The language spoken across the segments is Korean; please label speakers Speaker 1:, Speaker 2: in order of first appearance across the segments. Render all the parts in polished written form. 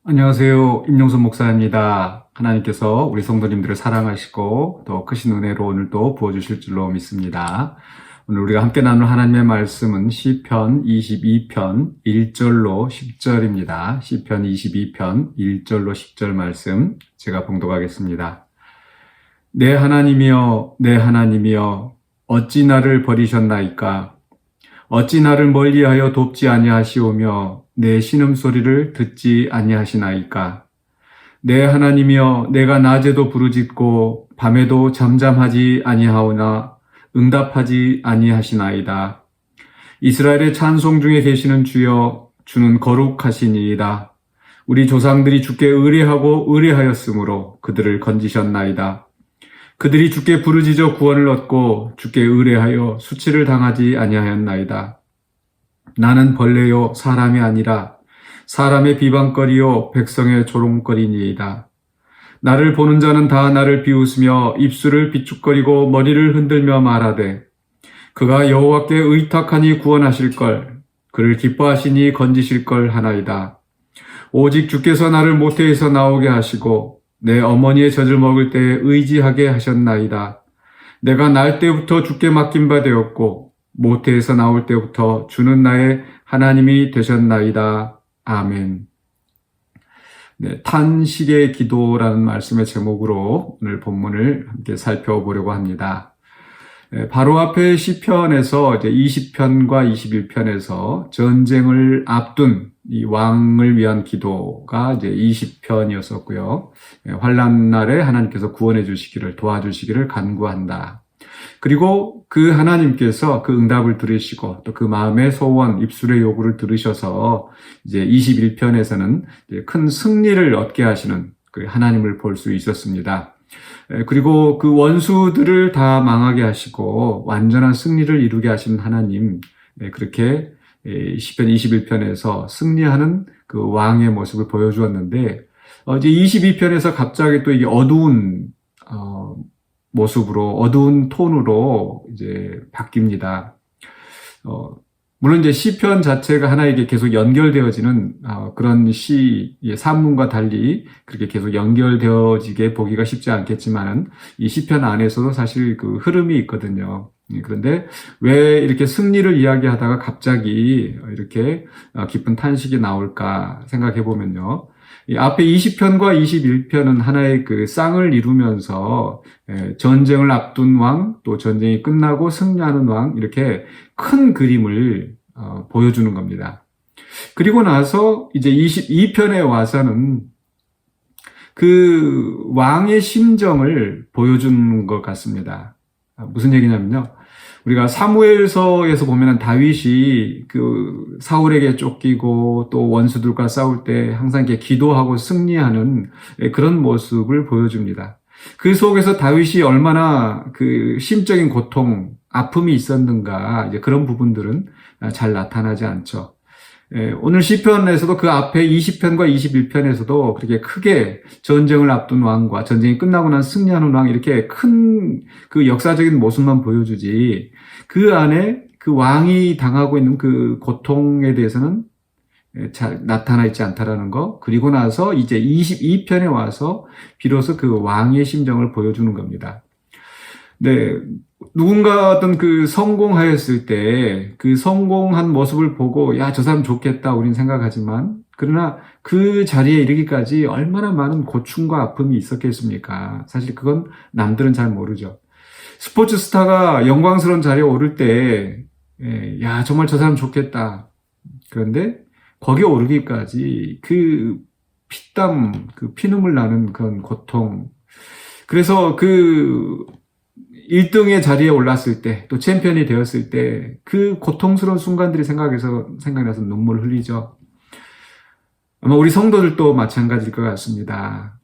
Speaker 1: 안녕하세요. 임용순 목사입니다. 하나님께서 우리 성도님들을 사랑하시고 또 크신 은혜로 오늘도 부어주실 줄로 믿습니다. 오늘 우리가 함께 나눌 하나님의 말씀은 시편 22편 1절로 10절입니다. 시편 22편 1절로 10절 말씀 제가 봉독하겠습니다. 내 하나님이여, 내 하나님이여, 어찌 나를 버리셨나이까? 어찌 나를 멀리하여 돕지 아니하시오며 내 신음소리를 듣지 아니하시나이까? 내 하나님이여, 내가 낮에도 부르짖고 밤에도 잠잠하지 아니하오나 응답하지 아니하시나이다. 이스라엘의 찬송 중에 계시는 주여, 주는 거룩하시니이다. 우리 조상들이 주께 의뢰하고 의뢰하였으므로 그들을 건지셨나이다. 그들이 주께 부르짖어 구원을 얻고 주께 의뢰하여 수치를 당하지 아니하였나이다. 나는 벌레요 사람이 아니라 사람의 비방거리요 백성의 조롱거리니이다. 나를 보는 자는 다 나를 비웃으며 입술을 비축거리고 머리를 흔들며 말하되 그가 여호와께 의탁하니 구원하실걸, 그를 기뻐하시니 건지실걸 하나이다. 오직 주께서 나를 모태에서 나오게 하시고 내 어머니의 젖을 먹을 때에 의지하게 하셨나이다. 내가 날 때부터 주께 맡긴 바 되었고 모태에서 나올 때부터 주는 나의 하나님이 되셨나이다. 아멘. 네, 탄식의 기도라는 말씀의 제목으로 오늘 본문을 함께 살펴보려고 합니다. 바로 앞에 시편에서 이제 20편과 21편에서 전쟁을 앞둔 이 왕을 위한 기도가 이제 20편이었었고요. 환난 날에 하나님께서 구원해 주시기를 도와주시기를 간구한다. 그리고 그 하나님께서 그 응답을 들으시고 또 그 마음의 소원, 입술의 요구를 들으셔서 이제 21편에서는 큰 승리를 얻게 하시는 그 하나님을 볼 수 있었습니다. 그리고 그 원수들을 다 망하게 하시고 완전한 승리를 이루게 하신 하나님, 그렇게 시편 21편에서 승리하는 그 왕의 모습을 보여주었는데, 이제 22편에서 갑자기 또 이게 어두운 모습으로, 어두운 톤으로 이제 바뀝니다. 물론 이제 시편 자체가 하나에게 계속 연결되어지는 그런 산문과 달리 그렇게 계속 연결되어지게 보기가 쉽지 않겠지만은 이 시편 안에서도 사실 그 흐름이 있거든요. 그런데 왜 이렇게 승리를 이야기하다가 갑자기 이렇게 깊은 탄식이 나올까 생각해 보면요. 이 앞에 20편과 21편은 하나의 그 쌍을 이루면서 전쟁을 앞둔 왕, 또 전쟁이 끝나고 승리하는 왕, 이렇게 큰 그림을 보여주는 겁니다. 그리고 나서 이제 22편에 와서는 그 왕의 심정을 보여주는 것 같습니다. 무슨 얘기냐면요. 우리가 사무엘서에서 보면은 다윗이 그 사울에게 쫓기고 또 원수들과 싸울 때 항상 이렇게 기도하고 승리하는 그런 모습을 보여줍니다. 그 속에서 다윗이 얼마나 그 심적인 고통, 아픔이 있었는가, 이제 그런 부분들은 잘 나타나지 않죠. 오늘 시편에서도 그 앞에 20편과 21편에서도 그렇게 크게 전쟁을 앞둔 왕과 전쟁이 끝나고 난 승리하는 왕, 이렇게 큰 그 역사적인 모습만 보여주지 그 안에 그 왕이 당하고 있는 그 고통에 대해서는 잘 나타나 있지 않다라는 거. 그리고 나서 이제 22편에 와서 비로소 그 왕의 심정을 보여주는 겁니다. 네, 누군가 어떤 그 성공하였을 때 그 성공한 모습을 보고 야, 저 사람 좋겠다 우린 생각하지만, 그러나 그 자리에 이르기까지 얼마나 많은 고충과 아픔이 있었겠습니까? 사실 그건 남들은 잘 모르죠. 스포츠 스타가 영광스러운 자리에 오를 때 야, 정말 저 사람 좋겠다. 그런데 거기에 오르기까지 그 피땀, 그 피눈물 나는 그런 고통. 그래서 그 1등의 자리에 올랐을 때, 또 챔피언이 되었을 때, 그 고통스러운 순간들이 생각나서 눈물 흘리죠. 아마 우리 성도들도 마찬가지일 것 같습니다.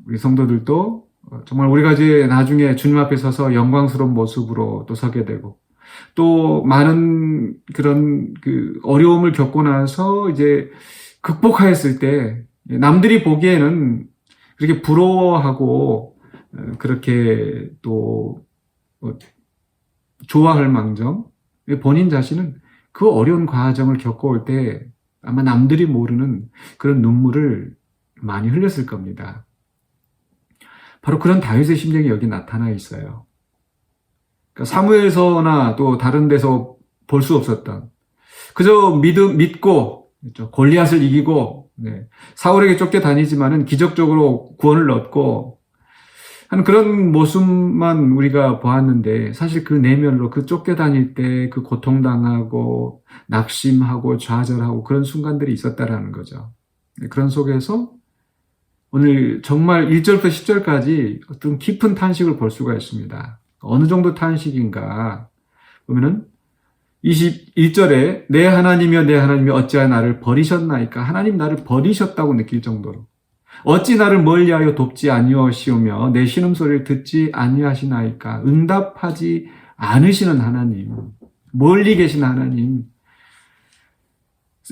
Speaker 1: 우리 성도들도 정말 우리가 이제 나중에 주님 앞에 서서 영광스러운 모습으로 또 서게 되고, 또 많은 그런 그 어려움을 겪고 나서 이제 극복하였을 때, 남들이 보기에는 그렇게 부러워하고 그렇게 또 좋아할 망정, 본인 자신은 그 어려운 과정을 겪어올 때 아마 남들이 모르는 그런 눈물을 많이 흘렸을 겁니다. 바로 그런 다윗의 심정이 여기 나타나 있어요. 그러니까 사무엘서나 또 다른 데서 볼 수 없었던, 그저 믿고 골리앗을 이기고 사울에게 쫓겨다니지만은 기적적으로 구원을 얻고 하는 그런 모습만 우리가 보았는데, 사실 그 내면으로 그 쫓겨다닐 때 그 고통당하고 낙심하고 좌절하고 그런 순간들이 있었다라는 거죠. 그런 속에서 오늘 정말 1절부터 10절까지 어떤 깊은 탄식을 볼 수가 있습니다. 어느 정도 탄식인가 보면은 21절에 내 하나님이여 내 하나님이 어찌하여 나를 버리셨나이까. 하나님 나를 버리셨다고 느낄 정도로, 어찌 나를 멀리하여 돕지 아니하시오며 내 신음소리를 듣지 아니하시나이까. 응답하지 않으시는 하나님, 멀리 계신 하나님.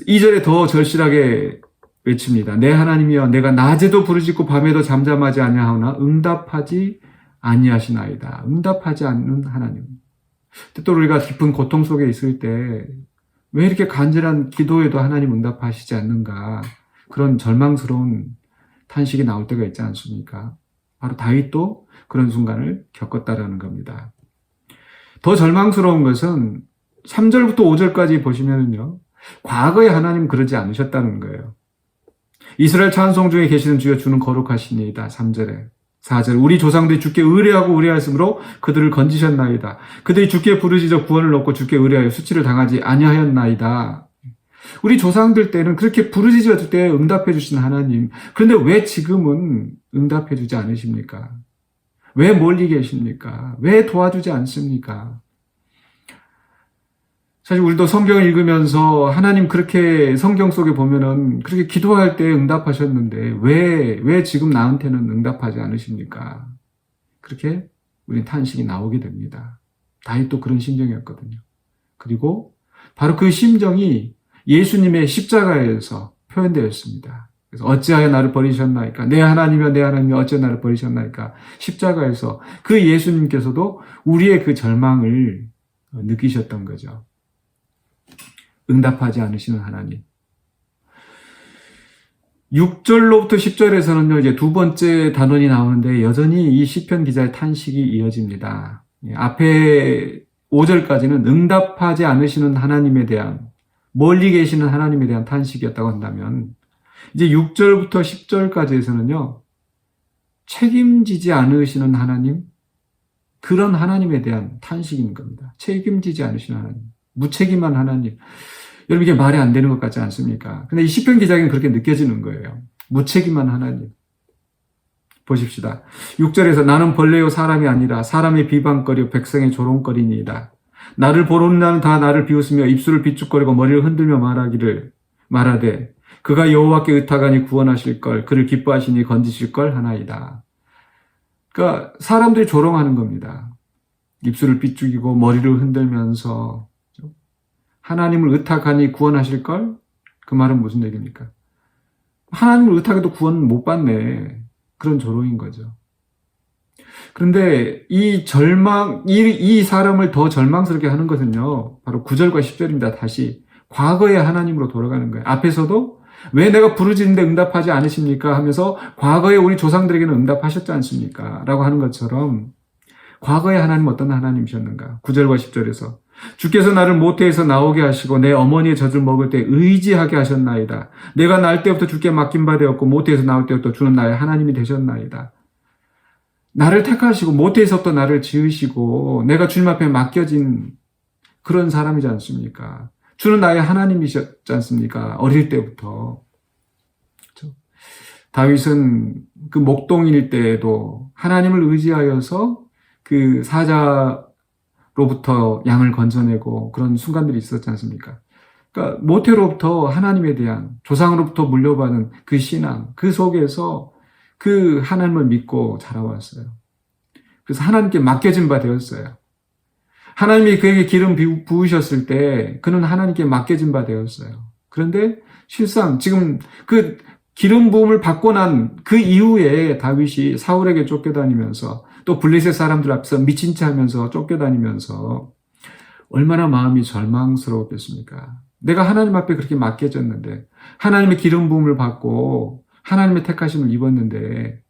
Speaker 1: 2절에 더 절실하게 외칩니다. 내 하나님이여 내가 낮에도 부르짖고 밤에도 잠잠하지 아니하오나 응답하지 아니하시나이다. 응답하지 않는 하나님. 또 우리가 깊은 고통 속에 있을 때 왜 이렇게 간절한 기도에도 하나님 응답하시지 않는가, 그런 절망스러운 탄식이 나올 때가 있지 않습니까? 바로 다윗도 그런 순간을 겪었다라는 겁니다. 더 절망스러운 것은 3절부터 5절까지 보시면은요, 과거에 하나님 그러지 않으셨다는 거예요. 이스라엘 찬송 중에 계시는 주여 주는 거룩하시니이다. 3절에. 4절 우리 조상들이 주께 의뢰하고 의뢰하였으므로 그들을 건지셨나이다. 그들이 주께 부르짖어 구원을 얻고 주께 의뢰하여 수치를 당하지 아니하였나이다. 우리 조상들 때는 그렇게 부르짖을 때 응답해 주신 하나님, 그런데 왜 지금은 응답해 주지 않으십니까? 왜 멀리 계십니까? 왜 도와주지 않습니까? 사실 우리도 성경을 읽으면서 하나님 그렇게 성경 속에 보면은 그렇게 기도할 때 응답하셨는데 왜 지금 나한테는 응답하지 않으십니까? 그렇게 우린 탄식이 나오게 됩니다. 다윗도 그런 심정이었거든요. 그리고 바로 그 심정이 예수님의 십자가에서 표현되었습니다. 그래서 어찌하여 나를 버리셨나이까? 내 하나님이여 내 하나님이여 어찌하여 나를 버리셨나이까? 십자가에서 그 예수님께서도 우리의 그 절망을 느끼셨던 거죠. 응답하지 않으시는 하나님. 6절로부터 10절에서는요, 이제 두 번째 단원이 나오는데 여전히 이 시편 기자의 탄식이 이어집니다. 앞에 5절까지는 응답하지 않으시는 하나님에 대한, 멀리 계시는 하나님에 대한 탄식이었다고 한다면, 이제 6절부터 10절까지에서는요, 책임지지 않으시는 하나님, 그런 하나님에 대한 탄식인 겁니다. 책임지지 않으시는 하나님, 무책임한 하나님. 여러분, 이게 말이 안 되는 것 같지 않습니까? 근데 이 시편 기자에게는 그렇게 느껴지는 거예요. 무책임한 하나님. 보십시다. 6절에서 나는 벌레요 사람이 아니라 사람의 비방거리요 백성의 조롱거리니이다. 나를 보는 자는 다 나를 비웃으며 입술을 비축거리고 머리를 흔들며 말하되 그가 여호와께 의탁하니 구원하실 걸, 그를 기뻐하시니 건지실 걸 하나이다. 그러니까 사람들이 조롱하는 겁니다. 입술을 비축이고 머리를 흔들면서 하나님을 의탁하니 구원하실 걸? 그 말은 무슨 얘기입니까? 하나님을 의탁해도 구원 못 받네. 그런 조롱인 거죠. 그런데 이 사람을 더 절망스럽게 하는 것은요, 바로 9절과 10절입니다. 다시 과거의 하나님으로 돌아가는 거예요. 앞에서도 왜 내가 부르짖는데 응답하지 않으십니까? 하면서 과거에 우리 조상들에게는 응답하셨지 않습니까? 라고 하는 것처럼 과거의 하나님은 어떤 하나님이셨는가? 9절과 10절에서 주께서 나를 모태에서 나오게 하시고 내 어머니의 젖을 먹을 때 의지하게 하셨나이다. 내가 날 때부터 주께 맡긴 바 되었고 모태에서 나올 때부터 주는 나의 하나님이 되셨나이다. 나를 택하시고 모태에서부터 나를 지으시고 내가 주님 앞에 맡겨진 그런 사람이지 않습니까? 주는 나의 하나님이셨지 않습니까? 어릴 때부터. 그렇죠? 다윗은 그 목동일 때에도 하나님을 의지하여서 그 사자로부터 양을 건져내고 그런 순간들이 있었지 않습니까? 그러니까 모태로부터 하나님에 대한, 조상으로부터 물려받은 그 신앙, 그 속에서 그 하나님을 믿고 자라왔어요. 그래서 하나님께 맡겨진 바 되었어요. 하나님이 그에게 기름 부으셨을 때 그는 하나님께 맡겨진 바 되었어요. 그런데 실상 지금 그 기름 부음을 받고 난 그 이후에 다윗이 사울에게 쫓겨다니면서 또 블레셋 사람들 앞에서 미친 체 하면서 쫓겨다니면서 얼마나 마음이 절망스러웠겠습니까? 내가 하나님 앞에 그렇게 맡겨졌는데, 하나님의 기름 부음을 받고 하나님의 택하심을 입었는데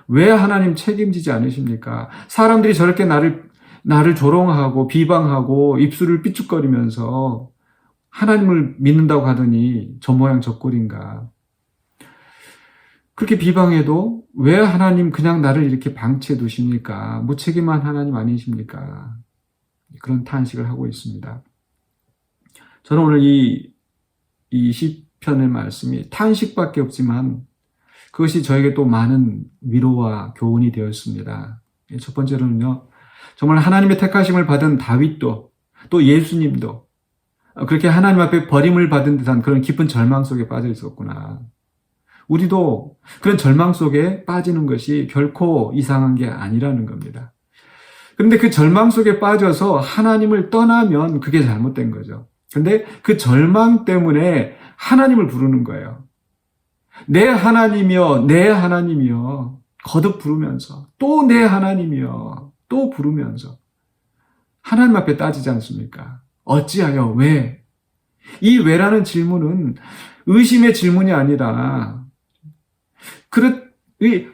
Speaker 1: 왜 하나님 책임지지 않으십니까? 사람들이 저렇게 나를 조롱하고 비방하고 입술을 삐죽거리면서 하나님을 믿는다고 하더니 저 모양 저 꼴인가. 그렇게 비방해도 왜 하나님 그냥 나를 이렇게 방치해 두십니까? 무책임한 하나님 아니십니까? 그런 탄식을 하고 있습니다. 저는 오늘 이 시편의 말씀이 탄식밖에 없지만 그것이 저에게 또 많은 위로와 교훈이 되었습니다. 첫 번째로는요, 정말 하나님의 택하심을 받은 다윗도 또 예수님도 그렇게 하나님 앞에 버림을 받은 듯한 그런 깊은 절망 속에 빠져 있었구나. 우리도 그런 절망 속에 빠지는 것이 결코 이상한 게 아니라는 겁니다. 그런데 그 절망 속에 빠져서 하나님을 떠나면 그게 잘못된 거죠. 근데 그 절망 때문에 하나님을 부르는 거예요. 내 하나님이여, 내 하나님이여, 거듭 부르면서, 또 내 하나님이여, 또 부르면서, 하나님 앞에 따지지 않습니까? 어찌하여, 왜? 이 왜라는 질문은 의심의 질문이 아니라, 이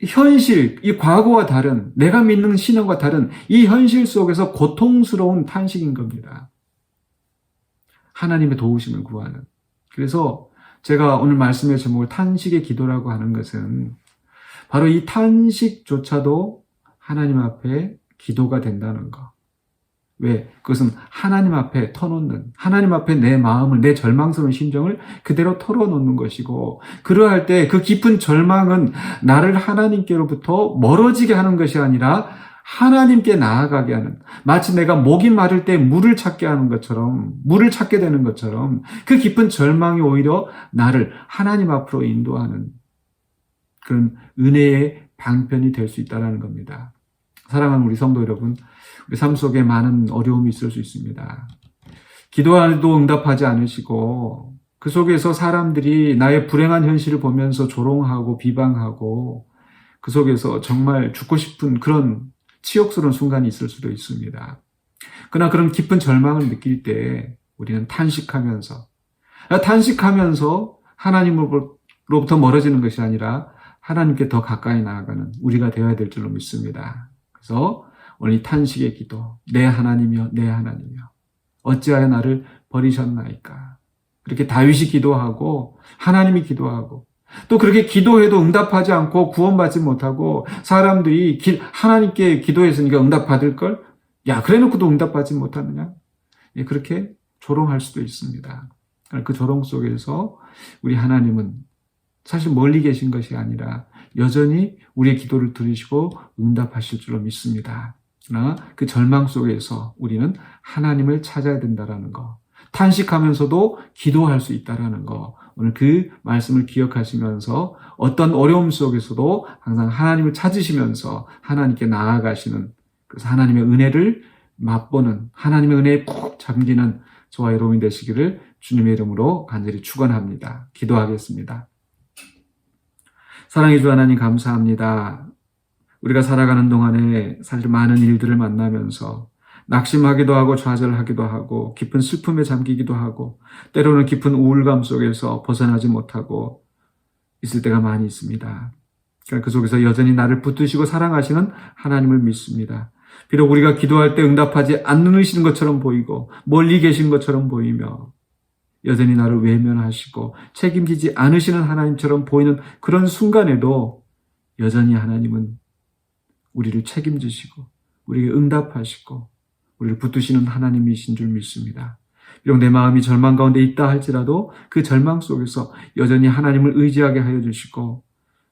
Speaker 1: 현실, 이 과거와 다른, 내가 믿는 신앙과 다른 이 현실 속에서 고통스러운 탄식인 겁니다. 하나님의 도우심을 구하는. 그래서 제가 오늘 말씀의 제목을 탄식의 기도라고 하는 것은 바로 이 탄식조차도 하나님 앞에 기도가 된다는 것. 왜? 그것은 하나님 앞에 터놓는, 하나님 앞에 내 마음을, 내 절망스러운 심정을 그대로 털어놓는 것이고, 그러할 때 그 깊은 절망은 나를 하나님께로부터 멀어지게 하는 것이 아니라 하나님께 나아가게 하는, 마치 내가 목이 마를 때 물을 찾게 하는 것처럼, 물을 찾게 되는 것처럼 그 깊은 절망이 오히려 나를 하나님 앞으로 인도하는 그런 은혜의 방편이 될 수 있다는 겁니다. 사랑하는 우리 성도 여러분, 우리 삶 속에 많은 어려움이 있을 수 있습니다. 기도해도 응답하지 않으시고 그 속에서 사람들이 나의 불행한 현실을 보면서 조롱하고 비방하고 그 속에서 정말 죽고 싶은 그런 치욕스러운 순간이 있을 수도 있습니다. 그러나 그런 깊은 절망을 느낄 때 우리는 탄식하면서 하나님으로부터 멀어지는 것이 아니라 하나님께 더 가까이 나아가는 우리가 되어야 될 줄로 믿습니다. 그래서 오늘 이 탄식의 기도, 내 하나님이여, 내 하나님이여, 어찌하여 나를 버리셨나이까. 그렇게 다윗이 기도하고 하나님이 기도하고 또 그렇게 기도해도 응답하지 않고 구원받지 못하고 사람들이 하나님께 기도했으니까 응답받을 걸? 야, 그래놓고도 응답받지 못하느냐? 예, 그렇게 조롱할 수도 있습니다. 그 조롱 속에서 우리 하나님은 사실 멀리 계신 것이 아니라 여전히 우리의 기도를 들으시고 응답하실 줄로 믿습니다. 그러나 그 절망 속에서 우리는 하나님을 찾아야 된다는 거, 탄식하면서도 기도할 수 있다는 거, 오늘 그 말씀을 기억하시면서 어떤 어려움 속에서도 항상 하나님을 찾으시면서 하나님께 나아가시는, 그래서 하나님의 은혜를 맛보는, 하나님의 은혜에 푹 잠기는 저와 여러분이 되시기를 주님의 이름으로 간절히 축원합니다. 기도하겠습니다. 사랑해 주 하나님 감사합니다. 우리가 살아가는 동안에 사실 많은 일들을 만나면서 낙심하기도 하고 좌절하기도 하고 깊은 슬픔에 잠기기도 하고 때로는 깊은 우울감 속에서 벗어나지 못하고 있을 때가 많이 있습니다. 그 속에서 여전히 나를 붙드시고 사랑하시는 하나님을 믿습니다. 비록 우리가 기도할 때 응답하지 않으시는 것처럼 보이고 멀리 계신 것처럼 보이며 여전히 나를 외면하시고 책임지지 않으시는 하나님처럼 보이는 그런 순간에도 여전히 하나님은 우리를 책임지시고 우리에게 응답하시고 우리를 붙드시는 하나님이신 줄 믿습니다. 비록 내 마음이 절망 가운데 있다 할지라도 그 절망 속에서 여전히 하나님을 의지하게 하여 주시고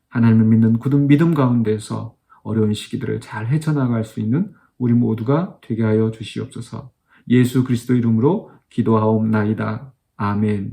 Speaker 1: 하나님을 믿는 굳은 믿음 가운데서 어려운 시기들을 잘 헤쳐나갈 수 있는 우리 모두가 되게 하여 주시옵소서. 예수 그리스도 이름으로 기도하옵나이다. 아멘.